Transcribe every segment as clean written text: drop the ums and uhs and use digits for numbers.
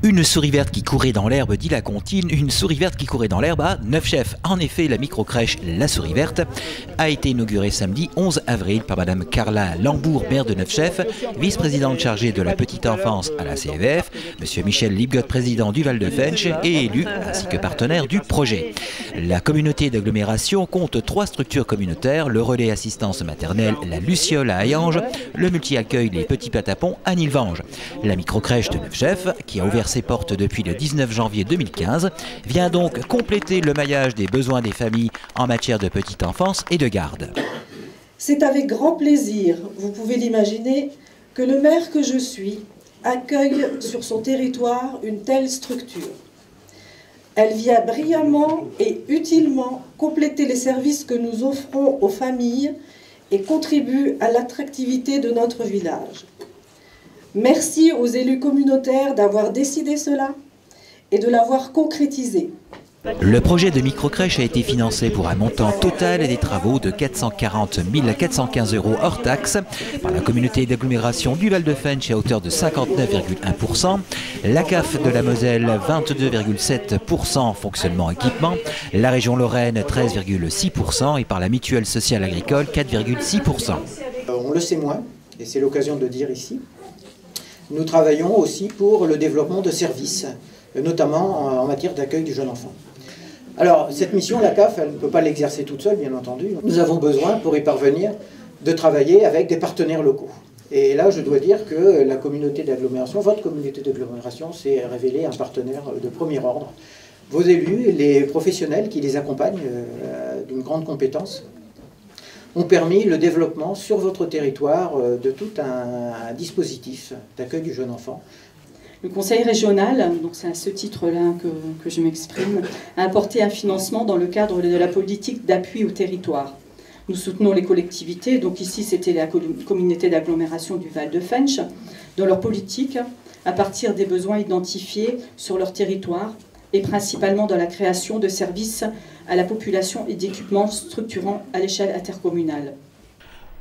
Une souris verte qui courait dans l'herbe, dit la comptine, une souris verte qui courait dans l'herbe à Neufchef. En effet, la microcrèche La Souris Verte a été inaugurée samedi 11 avril par Madame Carla Lambourg, maire de Neufchef, vice-présidente chargée de la petite enfance à la CAVF, Monsieur Michel Lipgott, président du Val de Fensch et élu, ainsi que partenaire du projet. La communauté d'agglomération compte 3 structures communautaires, le relais assistance maternelle, la Luciole à Hayange, le multi-accueil Les Petits Patapons à Nilvange. La microcrèche de Neufchef, qui a ouvert ses portes depuis le 19 janvier 2015, vient donc compléter le maillage des besoins des familles en matière de petite enfance et de garde. C'est avec grand plaisir, vous pouvez l'imaginer, que le maire que je suis accueille sur son territoire une telle structure. Elle vient brillamment et utilement compléter les services que nous offrons aux familles et contribue à l'attractivité de notre village. Merci aux élus communautaires d'avoir décidé cela et de l'avoir concrétisé. Le projet de microcrèche a été financé pour un montant total des travaux de 440 415 € hors taxes par la communauté d'agglomération du Val de Fensch à hauteur de 59,1%, la CAF de la Moselle 22,7% fonctionnement équipement, la région Lorraine 13,6% et par la mutuelle sociale agricole 4,6%. On le sait moins, et c'est l'occasion de dire ici. Nous travaillons aussi pour le développement de services, notamment en matière d'accueil du jeune enfant. Alors, cette mission, la CAF, elle ne peut pas l'exercer toute seule, bien entendu. Nous avons besoin, pour y parvenir, de travailler avec des partenaires locaux. Et là, je dois dire que la communauté d'agglomération, votre communauté d'agglomération, s'est révélée un partenaire de premier ordre. Vos élus, les professionnels qui les accompagnent d'une grande compétence, ont permis le développement sur votre territoire de tout un dispositif d'accueil du jeune enfant. Le Conseil régional, donc c'est à ce titre-là que je m'exprime, a apporté un financement dans le cadre de la politique d'appui au territoire. Nous soutenons les collectivités, donc ici c'était la communauté d'agglomération du Val de Fensch, dans leur politique à partir des besoins identifiés sur leur territoire et principalement dans la création de services à la population et d'équipements structurants à l'échelle intercommunale.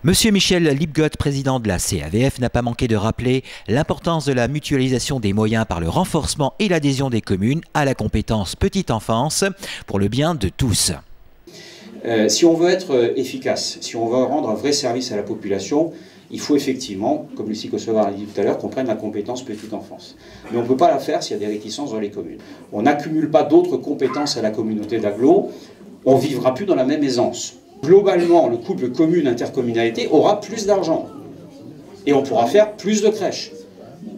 Monsieur Michel Lipgott, président de la CAVF, n'a pas manqué de rappeler l'importance de la mutualisation des moyens par le renforcement et l'adhésion des communes à la compétence petite enfance pour le bien de tous. Si on veut être efficace, si on veut rendre un vrai service à la population, il faut effectivement, comme Lucie Kosovar l'a dit tout à l'heure, qu'on prenne la compétence petite enfance. Mais on ne peut pas la faire s'il y a des réticences dans les communes. On n'accumule pas d'autres compétences à la communauté d'agglo, on ne vivra plus dans la même aisance. Globalement, le couple commune-intercommunalité aura plus d'argent. Et on pourra faire plus de crèches.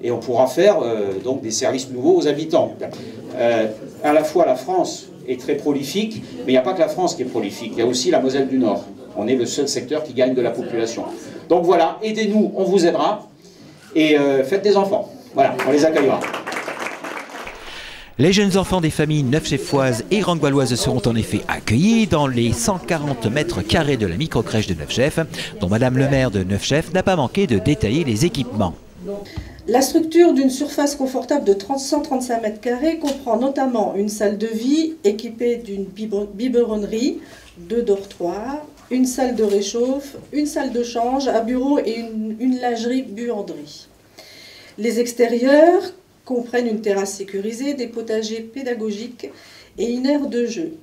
Et on pourra faire donc des services nouveaux aux habitants. À la fois la France est très prolifique, mais il n'y a pas que la France qui est prolifique, il y a aussi la Moselle du Nord. On est le seul secteur qui gagne de la population. Donc voilà, aidez-nous, on vous aidera, et faites des enfants. Voilà, on les accueillera. Les jeunes enfants des familles neufchefoises et rangualoises seront en effet accueillis dans les 140 mètres carrés de la microcrèche de Neufchef, dont Madame le maire de Neufchef n'a pas manqué de détailler les équipements. La structure d'une surface confortable de 135 mètres carrés comprend notamment une salle de vie équipée d'une biberonnerie, 2 dortoirs, une salle de réchauffe, une salle de change, un bureau et une lingerie-buanderie. Les extérieurs comprennent une terrasse sécurisée, des potagers pédagogiques et une aire de jeu,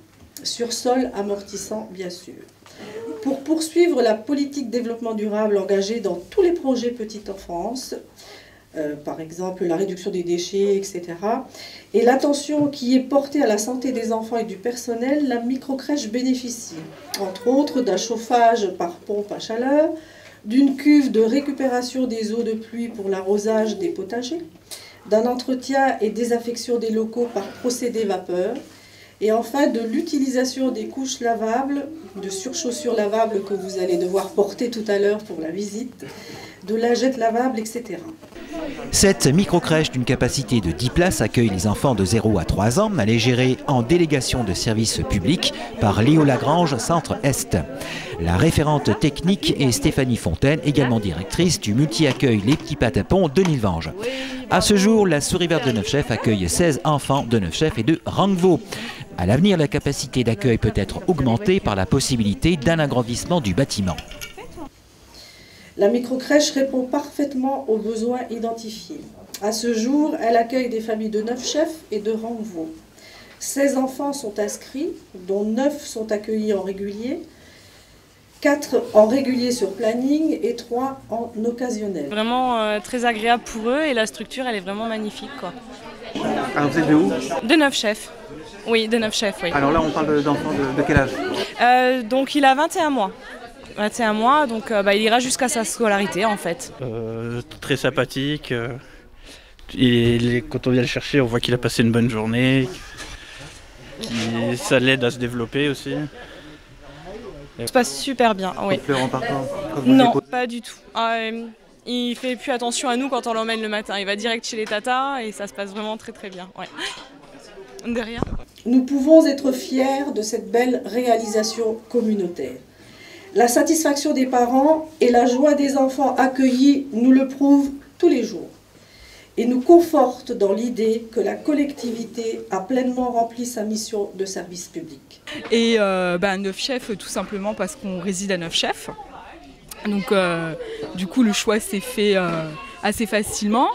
sur sol amortissant bien sûr. Pour poursuivre la politique développement durable engagée dans tous les projets petite enfance, par exemple la réduction des déchets, etc., et l'attention qui est portée à la santé des enfants et du personnel, la microcrèche bénéficie, entre autres, d'un chauffage par pompe à chaleur, d'une cuve de récupération des eaux de pluie pour l'arrosage des potagers, d'un entretien et désaffection des locaux par procédé vapeur, et enfin de l'utilisation des couches lavables, de surchaussures lavables que vous allez devoir porter tout à l'heure pour la visite, de lingettes lavables, etc. Cette microcrèche d'une capacité de 10 places accueille les enfants de 0 à 3 ans. Elle est gérée en délégation de services publics par Léo Lagrange, Centre Est. La référente technique est Stéphanie Fontaine, également directrice du multi-accueil Les Petits Patapons de Nilvange. À ce jour, la Souris Verte de Neufchef accueille 16 enfants de Neufchef et de Rangevaux. À l'avenir, la capacité d'accueil peut être augmentée par la possibilité d'un agrandissement du bâtiment. La microcrèche répond parfaitement aux besoins identifiés. À ce jour, elle accueille des familles de Neufchef et de Rangevaux. 16 enfants sont inscrits, dont 9 sont accueillis en régulier, 4 en régulier sur planning et 3 en occasionnel. Vraiment très agréable pour eux et la structure elle est vraiment magnifique, quoi. Alors vous êtes de où? De Neufchef. Oui, de Neufchef, oui. Alors là on parle d'enfants de quel âge? Donc il a 21 mois. 21 mois, donc il ira jusqu'à sa scolarité en fait. Très sympathique. Quand on vient le chercher, on voit qu'il a passé une bonne journée. Et ça l'aide à se développer aussi. Ça se passe super bien, oui. Il pleure en partant? Non, pas du tout. Il fait plus attention à nous quand on l'emmène le matin. Il va direct chez les tatas et ça se passe vraiment très très bien. Ouais. De rien. Nous pouvons être fiers de cette belle réalisation communautaire. La satisfaction des parents et la joie des enfants accueillis nous le prouvent tous les jours et nous confortent dans l'idée que la collectivité a pleinement rempli sa mission de service public. Et Neufchef, tout simplement parce qu'on réside à Neufchef. Donc du coup le choix s'est fait assez facilement.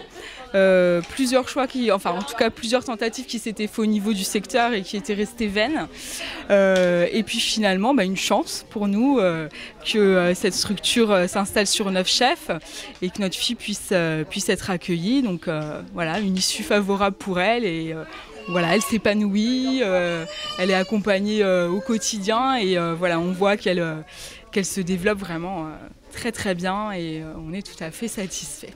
Plusieurs choix en tout cas plusieurs tentatives qui s'étaient faites au niveau du secteur et qui étaient restées vaines. Et puis finalement, une chance pour nous que cette structure s'installe sur Neufchef et que notre fille puisse être accueillie. Donc voilà, une issue favorable pour elle et voilà, elle s'épanouit, elle est accompagnée au quotidien et voilà, on voit qu'elle se développe vraiment très très bien et on est tout à fait satisfait.